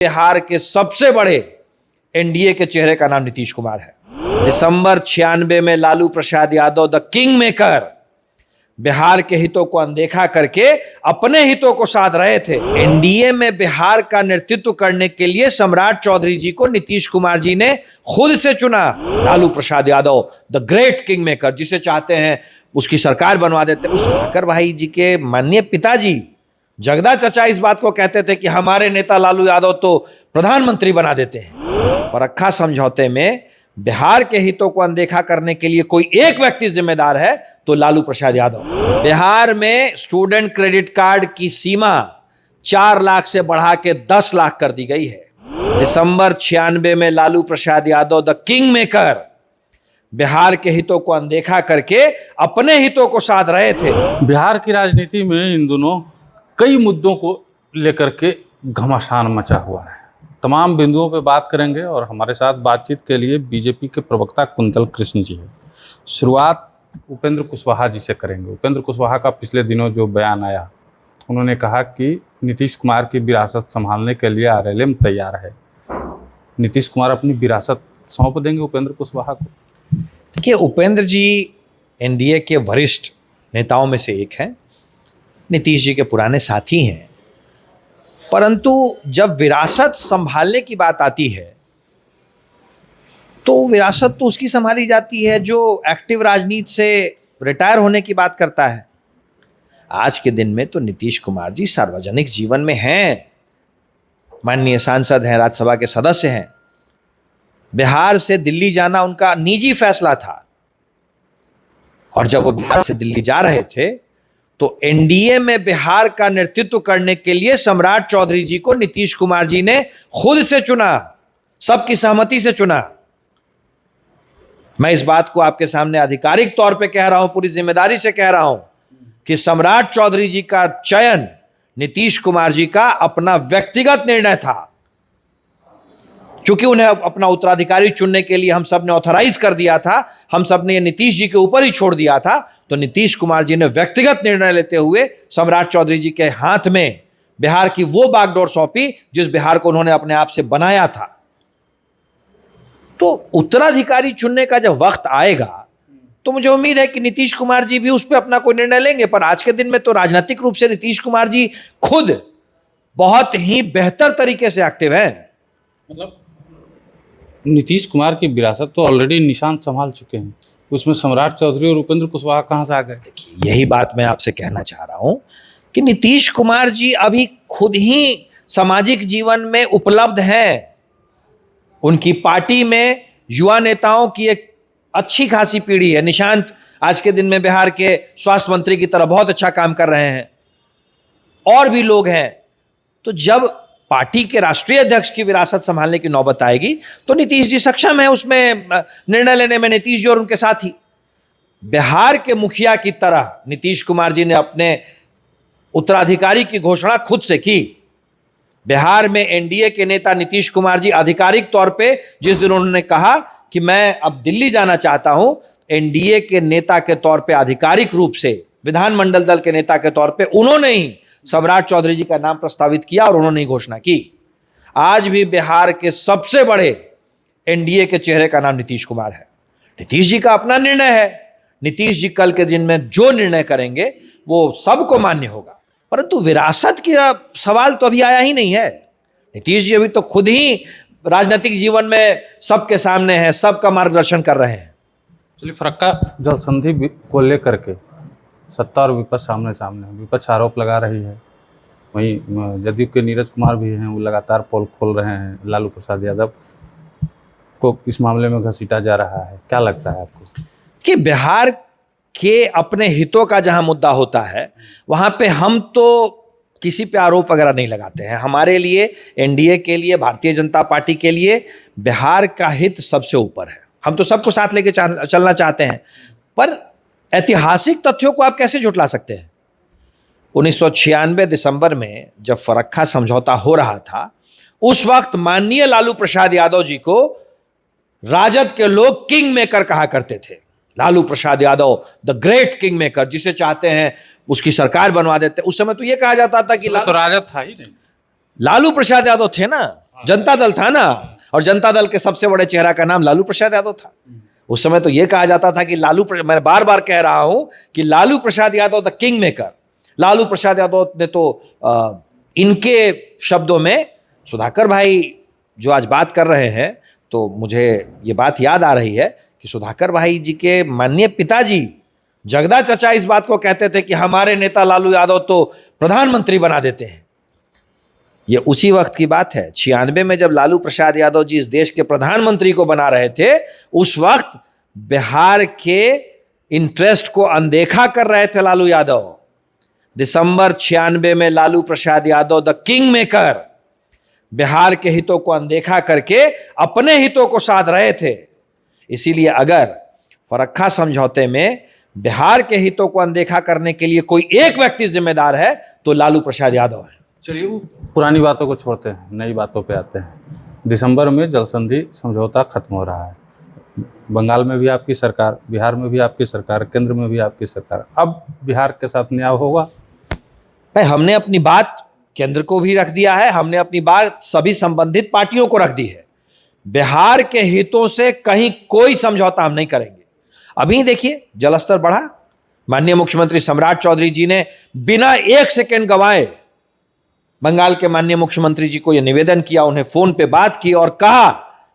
बिहार के सबसे बड़े एनडीए के चेहरे का नाम नीतीश कुमार है। दिसंबर 96 में Lalu Prasad Yadav the king maker Bihar के हितों को अनदेखा करके अपने हितों को साध रहे थे। एनडीए में बिहार का नेतृत्व करने के लिए सम्राट चौधरी जी को नीतीश कुमार जी ने खुद से चुना। Lalu Prasad Yadav the great king maker, जिसे चाहते हैं उसकी सरकार बनवा देते। उस ठाकर भाई जी के माननीय पिताजी जगदा चचा इस बात को कहते थे कि हमारे नेता लालू यादव तो प्रधानमंत्री बना देते हैं। फरक्का समझौते में बिहार के हितों को अनदेखा करने के लिए कोई एक व्यक्ति जिम्मेदार है तो लालू प्रसाद यादव। बिहार में स्टूडेंट क्रेडिट कार्ड की सीमा 4 लाख से बढ़ा के 10 लाख कर दी गई है। दिसंबर 96 में Lalu Prasad Yadav the king maker Bihar के हितों को अनदेखा करके अपने हितों को साध रहे थे। बिहार की राजनीति में इन दिनों कई मुद्दों को लेकर के घमासान मचा हुआ है। तमाम बिंदुओं पे बात करेंगे और हमारे साथ बातचीत के लिए बीजेपी के प्रवक्ता कुंतल कृष्ण जी है। शुरुआत उपेंद्र कुशवाहा जी से करेंगे। उपेंद्र कुशवाहा का पिछले दिनों जो बयान आया, उन्होंने कहा कि नीतीश कुमार की विरासत संभालने के लिए आरएलएम तैयार है। नीतीश कुमार अपनी विरासत सौंप देंगे उपेंद्र कुशवाहा को? देखिए, उपेंद्र जी एनडीए के वरिष्ठ नेताओं में से एक हैं, नीतीश जी के पुराने साथी हैं, परंतु जब विरासत संभालने की बात आती है तो विरासत तो उसकी संभाली जाती है जो एक्टिव राजनीति से रिटायर होने की बात करता है। आज के दिन में तो नीतीश कुमार जी सार्वजनिक जीवन में हैं, माननीय सांसद हैं, राज्यसभा के सदस्य हैं। बिहार से दिल्ली जाना उनका निजी फैसला था और जब वो बिहार से दिल्ली जा रहे थे तो एनडीए में बिहार का नेतृत्व करने के लिए सम्राट चौधरी जी को नीतीश कुमार जी ने खुद से चुना, सबकी सहमति से चुना। मैं इस बात को आपके सामने आधिकारिक तौर पे कह रहा हूं, पूरी जिम्मेदारी से कह रहा हूं कि सम्राट चौधरी जी का चयन नीतीश कुमार जी का अपना व्यक्तिगत निर्णय था। चूंकि उन्हें अपना उत्तराधिकारी चुनने के लिए हम सब ने ऑथराइज कर दिया था, हम सब ने ये नीतीश जी के ऊपर ही छोड़ दिया था, तो नीतीश कुमार जी ने व्यक्तिगत निर्णय लेते हुए सम्राट चौधरी जी के हाथ में बिहार की वो बागडोर सौंपी जिस बिहार को उन्होंने अपने आप से बनाया था। तो उत्तराधिकारी चुनने का जब वक्त आएगा तो मुझे उम्मीद है कि नीतीश कुमार जी भी उस पर अपना कोई निर्णय लेंगे। पर आज के दिन में तो राजनीतिक रूप से नीतीश कुमार जी खुद बहुत ही बेहतर तरीके से एक्टिव हैं। मतलब नीतीश कुमार की विरासत तो ऑलरेडी निशान संभाल चुके हैं, उसमें सम्राट चौधरी और उपेंद्र कुशवाहा कहां से आ गए? देखिए, यही बात मैं आपसे कहना चाह रहा हूं कि नीतीश कुमार जी अभी खुद ही सामाजिक जीवन में उपलब्ध हैं। उनकी पार्टी में युवा नेताओं की एक अच्छी खासी पीढ़ी है। निशांत आज के दिन में बिहार के स्वास्थ्य मंत्री की तरह बहुत अच्छा काम कर रहे हैं, और भी लोग हैं। तो जब पार्टी के राष्ट्रीय अध्यक्ष की विरासत संभालने की नौबत आएगी तो नीतीश जी सक्षम है उसमें निर्णय लेने में। नीतीश जी और उनके साथी बिहार के मुखिया की तरह नीतीश कुमार जी ने अपने उत्तराधिकारी की घोषणा खुद से की। बिहार में एनडीए के नेता नीतीश कुमार जी आधिकारिक तौर पे जिस दिन उन्होंने कहा कि मैं अब दिल्ली जाना चाहता हूं, एनडीए के नेता के तौर पे आधिकारिक रूप से विधानमंडल दल के नेता के तौर पे उन्होंने ही सम्राट चौधरी जी का नाम प्रस्तावित किया और उन्होंने ही घोषणा की। आज भी बिहार के सबसे बड़े एनडीए के चेहरे का नाम नीतीश कुमार है। नीतीश जी का अपना निर्णय है। नीतीश जी कल के दिन में जो निर्णय करेंगे वो सबको मान्य होगा, परंतु विरासत का सवाल तो अभी आया ही नहीं है। नीतीश जी अभी तो खुद ही राजनीतिक जीवन में सबके सामने हैं, सबका मार्गदर्शन कर रहे हैं। चलिए, फरक्का जल संधि को लेकर के सत्ता और विपक्ष सामने सामने है। विपक्ष आरोप लगा रही है, वहीं जदयू के नीरज कुमार भी हैं, वो लगातार पोल खोल रहे हैं लालू प्रसाद यादव को इस मामले में घसीटा जा रहा है। क्या लगता है आपको कि बिहार के अपने हितों का जहां मुद्दा होता है वहां पे हम तो किसी पे आरोप वगैरह नहीं लगाते हैं। हमारे लिए, एनडीए के लिए, भारतीय जनता पार्टी के लिए बिहार का हित सबसे ऊपर है। हम तो सबको साथ लेके चलना चाहते हैं, पर ऐतिहासिक तथ्यों को आप कैसे झुठला सकते हैं? 1996 दिसंबर में जब फरक्का समझौता हो रहा था, उस वक्त माननीय लालू प्रसाद यादव जी को राजद के लोग किंग मेकर कहा करते थे। Lalu Prasad Yadav the great king maker, जिसे चाहते हैं उसकी सरकार बनवा देते। उस समय तो यह कहा जाता था कि तो राजद था ही नहीं, लालू प्रसाद यादव थे ना। जनता दल था ना, और जनता दल के सबसे बड़े चेहरा का नाम लालू प्रसाद यादव था। उस समय तो यह कहा जाता था कि मैं बार बार कह रहा हूं कि Lalu Prasad Yadav the king maker. Lalu Prasad Yadav ने तो इनके शब्दों में सुधाकर भाई जो आज बात कर रहे हैं, तो मुझे ये बात याद आ रही है कि सुधाकर भाई जी के माननीय पिताजी जगदा चचा इस बात को कहते थे कि हमारे नेता लालू यादव तो प्रधानमंत्री बना देते हैं। ये उसी वक्त की बात है, 96 में जब लालू प्रसाद यादव जी इस देश के प्रधानमंत्री को बना रहे थे, उस वक्त बिहार के इंटरेस्ट को अनदेखा कर रहे थे लालू यादव। दिसंबर 96 में Lalu Prasad Yadav the king maker Bihar के हितों को अनदेखा करके अपने हितों को साध रहे थे। इसीलिए अगर फरक्का समझौते में बिहार के हितों को अनदेखा करने के लिए कोई एक व्यक्ति जिम्मेदार है तो लालू प्रसाद यादव है। चलिए पुरानी बातों को छोड़ते हैं, नई बातों पे आते हैं। दिसंबर में जल संधि समझौता खत्म हो रहा है। बंगाल में भी आपकी सरकार, बिहार में भी आपकी सरकार, केंद्र में भी आपकी सरकार। अब बिहार के साथ न्याय होगा? भाई हमने अपनी बात केंद्र को भी रख दिया है, हमने अपनी बात सभी संबंधित पार्टियों को रख दी है। बिहार के हितों से कहीं कोई समझौता हम नहीं करेंगे। अभी देखिए जलस्तर बढ़ा, माननीय मुख्यमंत्री सम्राट चौधरी जी ने बिना एक सेकेंड गंवाए बंगाल के माननीय मुख्यमंत्री जी को यह निवेदन किया, उन्हें फोन पे बात की और कहा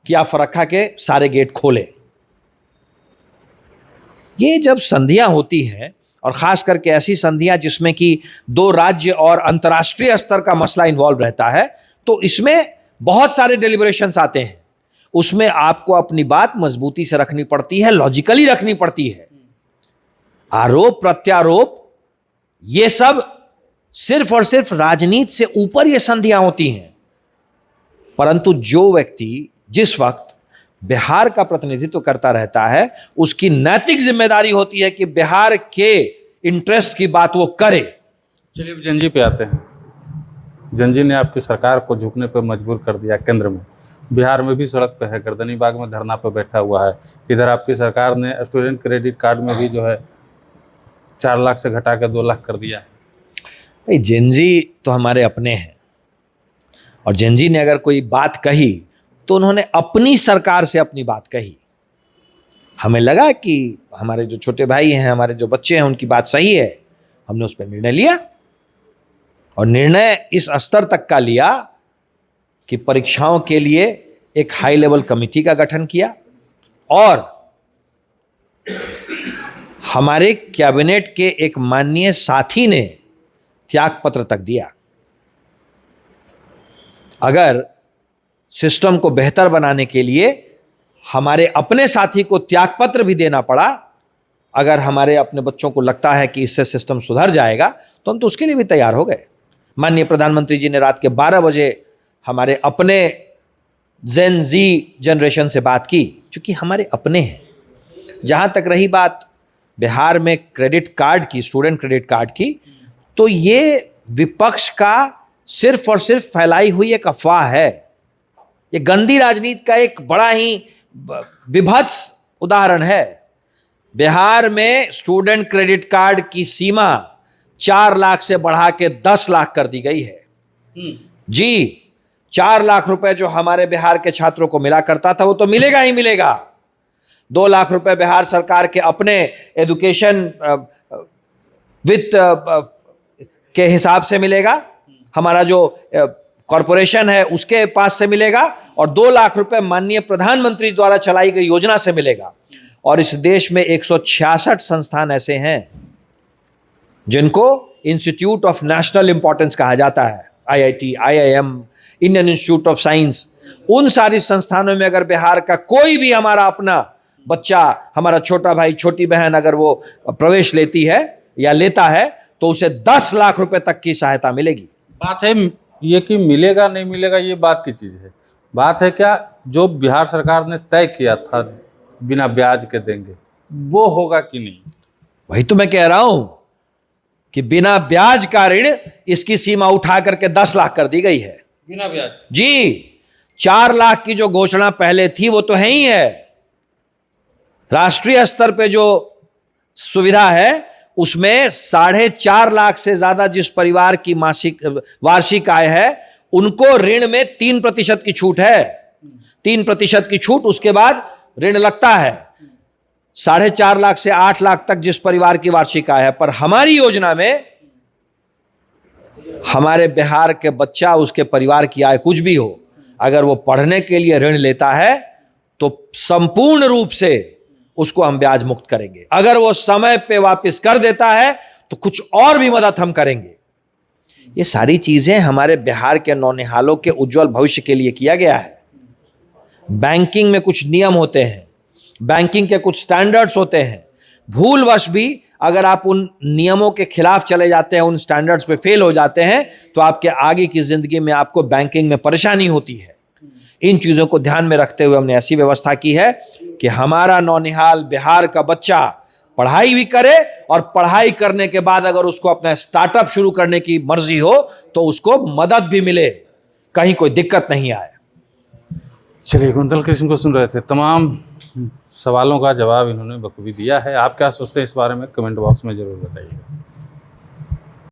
कि आप फरक्का के सारे गेट खोलें। ये जब संधियां होती हैं, और खास करके ऐसी संधियां जिसमें कि दो राज्य और अंतर्राष्ट्रीय स्तर का मसला इन्वॉल्व रहता है, तो इसमें बहुत सारे डेलिब्रेशंस आते हैं। उसमें आपको अपनी बात मजबूती से रखनी पड़ती है, लॉजिकली रखनी पड़ती है। आरोप प्रत्यारोप ये सब सिर्फ और सिर्फ राजनीति से ऊपर ये संधियां होती हैं। परंतु जो व्यक्ति जिस वक्त बिहार का प्रतिनिधित्व करता रहता है, उसकी नैतिक जिम्मेदारी होती है कि बिहार के इंटरेस्ट की बात वो करे। चलिए अब जंजी पे आते हैं। जंजी ने आपकी सरकार को झुकने पर मजबूर कर दिया केंद्र में। बिहार में भी सड़क पे है, गर्दनी बाग में धरना पे बैठा हुआ है। इधर आपकी सरकार ने स्टूडेंट क्रेडिट कार्ड में भी जो है 4 लाख से घटा के 2 लाख कर दिया है। भाई जेनजी तो हमारे अपने हैं, और जेनजी ने अगर कोई बात कही तो उन्होंने अपनी सरकार से अपनी बात कही। हमें लगा कि हमारे जो छोटे भाई हैं, हमारे जो बच्चे हैं, उनकी बात सही है, हमने उस पर निर्णय लिया। और निर्णय इस स्तर तक का लिया कि परीक्षाओं के लिए एक हाई लेवल कमेटी का गठन किया, और हमारे कैबिनेट के एक माननीय साथी ने त्यागपत्र तक दिया। अगर सिस्टम को बेहतर बनाने के लिए हमारे अपने साथी को त्यागपत्र भी देना पड़ा, अगर हमारे अपने बच्चों को लगता है कि इससे सिस्टम सुधर जाएगा, तो हम तो उसके लिए भी तैयार हो गए। माननीय प्रधानमंत्री जी ने रात के 12 बजे हमारे अपने जेन जी जनरेशन से बात की, क्योंकि हमारे अपने हैं। जहां तक रही बात बिहार में क्रेडिट कार्ड की, स्टूडेंट क्रेडिट कार्ड की, तो ये विपक्ष का सिर्फ और सिर्फ फैलाई हुई एक अफवाह है। ये गंदी राजनीति का एक बड़ा ही विभत्स उदाहरण है। बिहार में स्टूडेंट क्रेडिट कार्ड की सीमा 4 लाख से बढ़ा के 10 लाख कर दी गई है। जी, 4 लाख रुपए जो हमारे बिहार के छात्रों को मिला करता था, वो तो मिलेगा ही मिलेगा। 2 लाख रुपए बिहार सरकार के अपने एजुकेशन वित्त के हिसाब से मिलेगा, हमारा जो कॉरपोरेशन है उसके पास से मिलेगा, और 2 लाख रुपए माननीय प्रधानमंत्री द्वारा चलाई गई योजना से मिलेगा। और इस देश में 166 संस्थान ऐसे हैं जिनको इंस्टीट्यूट ऑफ नेशनल इंपॉर्टेंस कहा जाता है, IIT, IIM, Indian institute of science. उन सारी संस्थानों में अगर बिहार का कोई भी हमारा अपना बच्चा, हमारा छोटा भाई, छोटी बहन अगर वो प्रवेश लेती है या लेता है, तो उसे 10 लाख रुपए तक की सहायता मिलेगी। बात है ये कि मिलेगा नहीं मिलेगा, ये बात की चीज़ है। बात है क्या जो बिहार सरकार ने तय किया था बिना ब्याज के देंगे, वो होगा कि नहीं? वही तो मैं कह रहा हूं कि बिना ब्याज का ऋण, इसकी सीमा उठा करके 10 लाख कर दी गई है। बिना ब्याज? जी, 4 लाख की जो घोषणा पहले थी वो तो है ही है। राष्ट्रीय स्तर पे जो सुविधा है उसमें 4.5 लाख से ज्यादा जिस परिवार की मासिक वार्षिक आय है, उनको ऋण में 3% की छूट है, 3% की छूट, उसके बाद ऋण लगता है 4.5 लाख से 8 लाख तक जिस परिवार की वार्षिक आय है। पर हमारी योजना में हमारे बिहार के बच्चा, उसके परिवार की आय कुछ भी हो, अगर वो पढ़ने के लिए ऋण लेता है तो संपूर्ण रूप से उसको हम ब्याज मुक्त करेंगे। अगर वो समय पे वापस कर देता है तो कुछ और भी मदद हम करेंगे। ये सारी चीजें हमारे बिहार के नौनिहालों के उज्जवल भविष्य के लिए किया गया है। बैंकिंग में कुछ नियम होते हैं, बैंकिंग के कुछ स्टैंडर्ड्स होते हैं। भूलवश भी अगर आप उन नियमों के खिलाफ चले जाते हैं, उन स्टैंडर्ड्स पे फेल हो जाते हैं, तो आपके आगे की जिंदगी में आपको बैंकिंग में परेशानी होती है। इन चीजों को ध्यान में रखते हुए हमने ऐसी व्यवस्था की है कि हमारा नौनिहाल बिहार का बच्चा पढ़ाई भी करे, और पढ़ाई करने के बाद अगर उसको अपना स्टार्टअप शुरू करने की मर्जी हो तो उसको मदद भी मिले, कहीं कोई दिक्कत नहीं आए। चलिए, कुंतल कृष्ण को सुन रहे थे, तमाम सवालों का जवाब इन्होंने बखूबी दिया है। आप क्या सोचते हैं इस बारे में कमेंट बॉक्स में जरूर बताइए।